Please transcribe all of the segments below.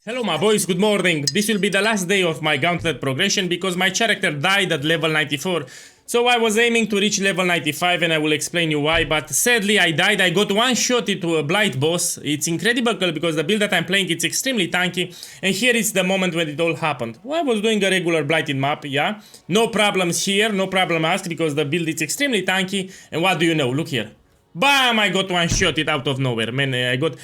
Hello my boys, good morning. This will be the last day of my gauntlet progression because my character died at level 94. So I was aiming to reach level 95 and I will explain you why, but sadly I died. I got one shot into a blight boss. It's incredible because the build that I'm playing, it's extremely tanky, and here is the moment when it all happened. Well, I was doing a regular blighted map, yeah. No problems here, no problem asked because the build is extremely tanky, and what do you know, look here. Bam! I got one shot it out of nowhere, man.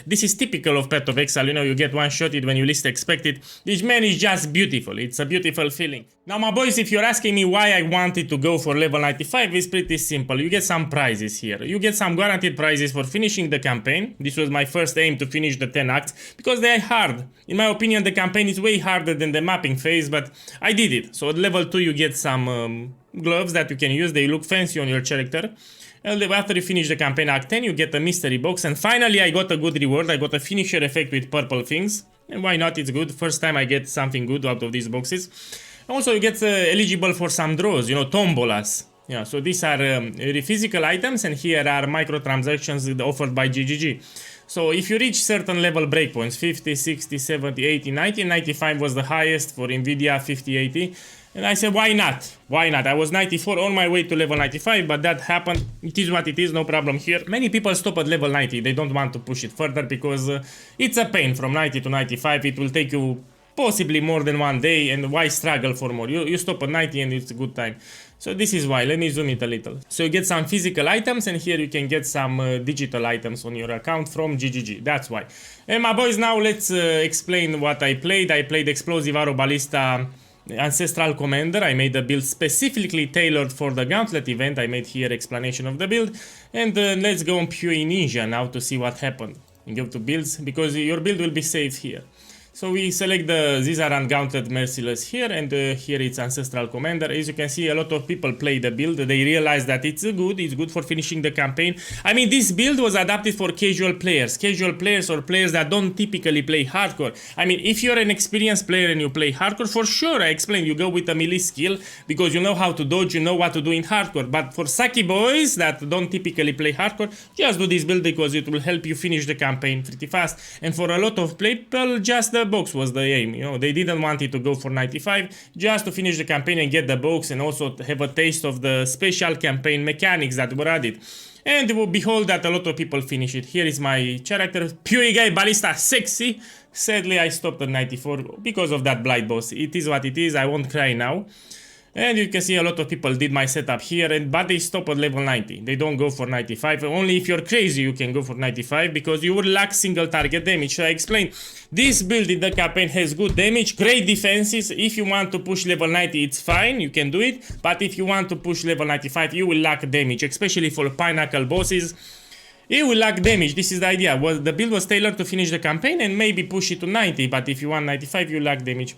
This is typical of Path of Exile, you know, you get one shot it when you least expect it. This man is just beautiful, it's a beautiful feeling. Now my boys, if you're asking me why I wanted to go for level 95, it's pretty simple. You get some prizes here. You get some guaranteed prizes for finishing the campaign. This was my first aim to finish the 10 acts, because they are hard. In my opinion, the campaign is way harder than the mapping phase, but I did it. So at level 2 you get some gloves that you can use, they look fancy on your character. And after you finish the campaign act 10, you get a mystery box, and finally I got a good reward. I got a finisher effect with purple things, and why not, it's good. First time I get something good out of these boxes. Also you get eligible for some draws, you know, tombolas. Yeah, so these are physical items, and here are microtransactions offered by GGG. So if you reach certain level breakpoints, 50, 60, 70, 80, 90, 95 was the highest for Nvidia, 50, 80. And I said, why not? Why not? I was 94 on my way to level 95, but that happened. It is what it is, no problem here. Many people stop at level 90. They don't want to push it further because it's a pain from 90 to 95. It will take you possibly more than one day, and why struggle for more? You stop at 90 and it's a good time. So this is why. Let me zoom it a little. So you get some physical items, and here you can get some digital items on your account from GGG. That's why. And my boys, now let's explain what I played. I played Explosive Arrow Ballista Ancestral Commander. I made a build specifically tailored for the Gauntlet event. I made here explanation of the build. And let's go on PoE Ninja now to see what happened. And go to builds, because your build will be safe here. So we select the Zizaran Gauntlet Merciless here, and here it's Ancestral Commander. As you can see, a lot of people play the build. They realize that it's good for finishing the campaign. I mean, this build was adapted for casual players or players that don't typically play hardcore. I mean, if you're an experienced player and you play hardcore, for sure, I explained, you go with a melee skill because you know how to dodge, you know what to do in hardcore. But for sucky boys that don't typically play hardcore, just do this build because it will help you finish the campaign pretty fast. And for a lot of people, just the box was the aim, you know, they didn't want it to go for 95, just to finish the campaign and get the box, and also have a taste of the special campaign mechanics that were added. And behold that a lot of people finish it. Here is my character, PoE guy Ballista, sexy. Sadly I stopped at 94 because of that blight boss. It is what it is, I won't cry now. And you can see a lot of people did my setup here, but they stop at level 90. They don't go for 95. Only if you're crazy you can go for 95, because you will lack single target damage. So I explained, this build in the campaign has good damage, great defenses. If you want to push level 90, it's fine, you can do it. But if you want to push level 95, you will lack damage, especially for pinnacle bosses. You will lack damage. This is the idea. Well, the build was tailored to finish the campaign and maybe push it to 90, but if you want 95, you lack damage.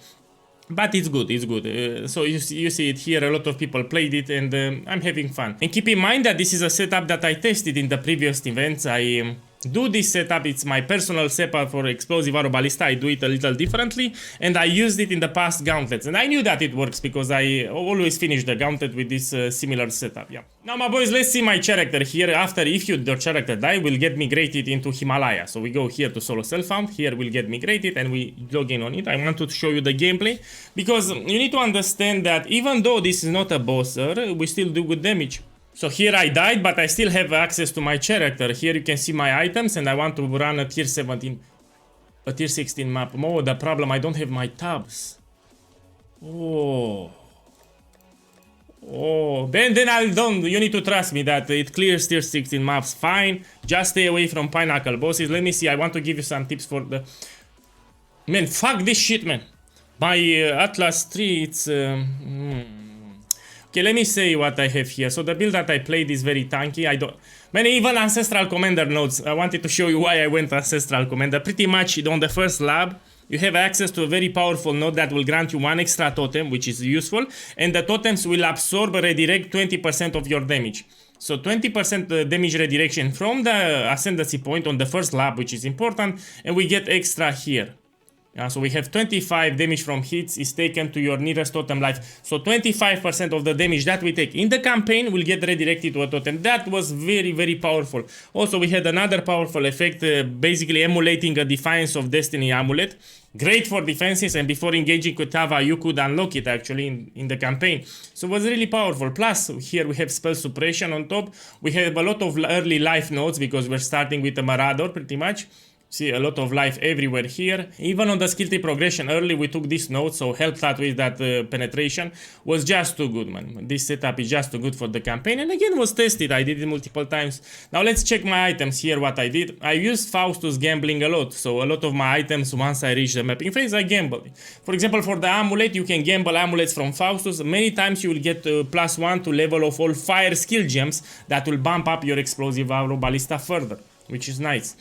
But it's good, it's good. So you see it here, a lot of people played it, and I'm having fun. And keep in mind that this is a setup that I tested in the previous events. I do this setup, it's my personal setup for Explosive Arrow Ballista. I do it a little differently, and I used it in the past gauntlets, and I knew that it works because I always finish the gauntlet with this similar setup. Yeah. Now my boys, let's see my character here. After, if your character die, will get migrated into Himalaya. So we go here to solo self-found, here we'll get migrated, and we log in on it. I want to show you the gameplay, because you need to understand that even though this is not a bosser, we still do good damage. So here I died, but I still have access to my character. Here you can see my items, and I want to run a tier 17, a tier 16 map. Oh, the problem, I don't have my tabs. Oh, then I don't. You need to trust me that it clears tier 16 maps fine. Just stay away from pinnacle bosses. Let me see. I want to give you some tips for the. Man, fuck this shit, man. My Atlas 3, it's. Okay, let me say what I have here. So the build that I played is very tanky. Man, even Ancestral Commander nodes. I wanted to show you why I went Ancestral Commander. Pretty much on the first lab, you have access to a very powerful node that will grant you one extra totem, which is useful. And the totems will absorb or redirect 20% of your damage. So 20% damage redirection from the ascendancy point on the first lab, which is important. And we get extra here. So we have 25 damage from hits is taken to your nearest totem life. So 25% of the damage that we take in the campaign will get redirected to a totem. That was very, very powerful. Also, we had another powerful effect, basically emulating a Defiance of Destiny amulet. Great for defenses, and before engaging with Tava, you could unlock it actually in the campaign. So it was really powerful. Plus, here we have spell suppression on top. We have a lot of early life nodes because we're starting with a Marauder pretty much. See a lot of life everywhere here. Even on the skill tree progression early we took this node, so helped out with that penetration. Was just too good, man. This setup is just too good for the campaign, and again was tested. I did it multiple times. Now let's check my items here, what I did. I used Faustus gambling a lot, so a lot of my items once I reach the mapping phase I gambled. For example, for the amulet you can gamble amulets from Faustus. Many times you will get +1 to level of all fire skill gems that will bump up your explosive auro ballista further, which is nice.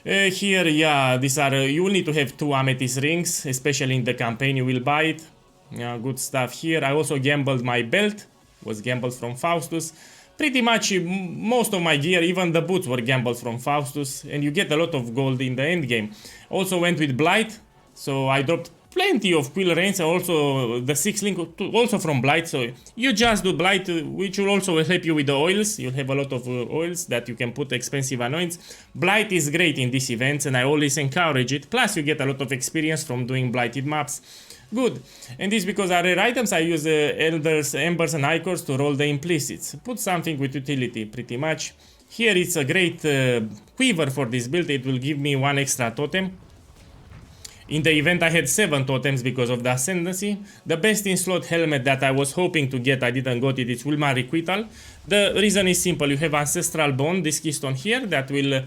Here, yeah, these are, you will need to have 2 amethyst rings, especially in the campaign you will buy it. Yeah, good stuff here. I also gambled my belt, was gambled from Faustus. Pretty much most of my gear, even the boots were gambled from Faustus, and you get a lot of gold in the end game. Also went with Blight, so I dropped plenty of Quill Rains, and also the 6 link also from Blight, so you just do Blight, which will also help you with the oils. You'll have a lot of oils that you can put expensive annoyance. Blight is great in these events, and I always encourage it. Plus you get a lot of experience from doing blighted maps. Good. And this because our rare items, I use Elders, Embers and Icors to roll the implicits. Put something with utility pretty much. Here it's a great quiver for this build. It will give me 1 extra totem. In the event I had 7 totems because of the Ascendancy. The best in slot helmet that I was hoping to get, I didn't got it, it's Wilma Requital. The reason is simple, you have Ancestral Bond, this keystone here, that will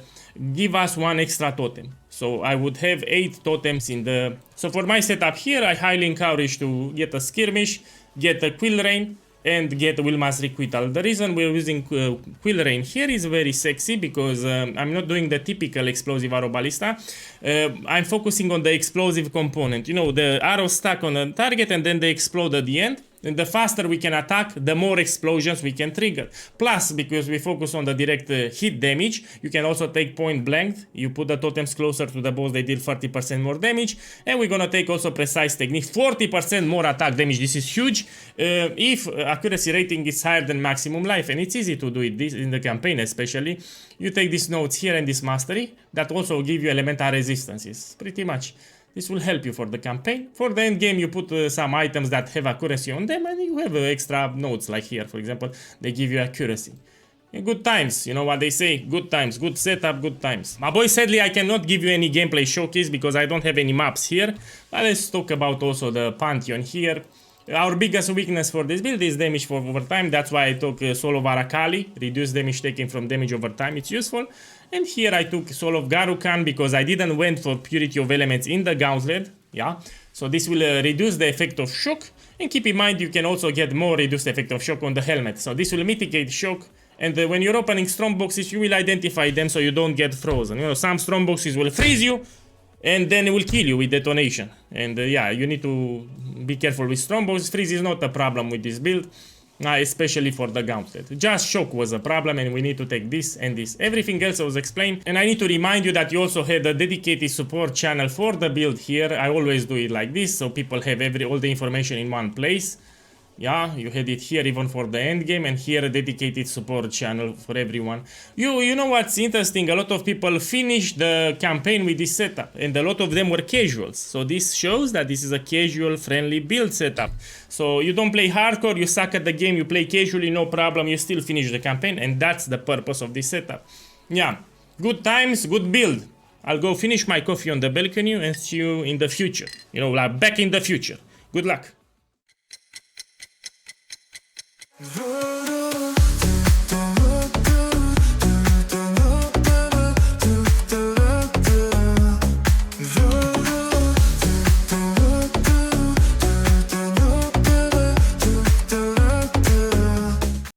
give us 1 extra totem. So I would have 8 totems in the... So for my setup here, I highly encourage to get a Skirmish, get a Quill Rain, and get Wilma's Requital. The reason we're using Quill Rain here is very sexy because I'm not doing the typical explosive arrow ballista. I'm focusing on the explosive component. You know, the arrows stuck on a target and then they explode at the end. And the faster we can attack, the more explosions we can trigger. Plus, because we focus on the direct hit damage, you can also take point blank. You put the totems closer to the boss, they deal 30% more damage. And we're gonna take also precise technique, 40% more attack damage. This is huge if accuracy rating is higher than maximum life. And it's easy to do it this in the campaign especially. You take these notes here and this mastery that also give you elemental resistances, pretty much. This will help you for the campaign. For the end game, you put some items that have accuracy on them, and you have extra notes, like here, for example, they give you accuracy. Good times, you know what they say, good times, good setup, good times. My boy, sadly, I cannot give you any gameplay showcase because I don't have any maps here. But let's talk about also the Pantheon here. Our biggest weakness for this build is damage for overtime. That's why I took Soul of Arakali, reduce damage taken from damage over time, it's useful. And here I took Soul of Garukan because I didn't went for Purity of Elements in the Gauntlet. Yeah, so this will reduce the effect of shock. And keep in mind you can also get more reduced effect of shock on the helmet. So this will mitigate shock. And when you're opening strong boxes, you will identify them so you don't get frozen. You know, some strong boxes will freeze you, and then it will kill you with detonation. And yeah, you need to be careful with strong boxes. Freeze is not a problem with this build. Especially for the Gauntlet. Just shock was a problem, and we need to take this and this. Everything else was explained, and I need to remind you that you also had a dedicated support channel for the build here. I always do it like this, so people have all the information in one place. Yeah, you had it here even for the end game, and here a dedicated support channel for everyone. You know what's interesting? A lot of people finished the campaign with this setup, and a lot of them were casuals. So this shows that this is a casual friendly build setup. So you don't play hardcore, you suck at the game, you play casually, no problem, you still finish the campaign, and that's the purpose of this setup. Yeah, good times, good build. I'll go finish my coffee on the balcony and see you in the future. You know, like back in the future. Good luck.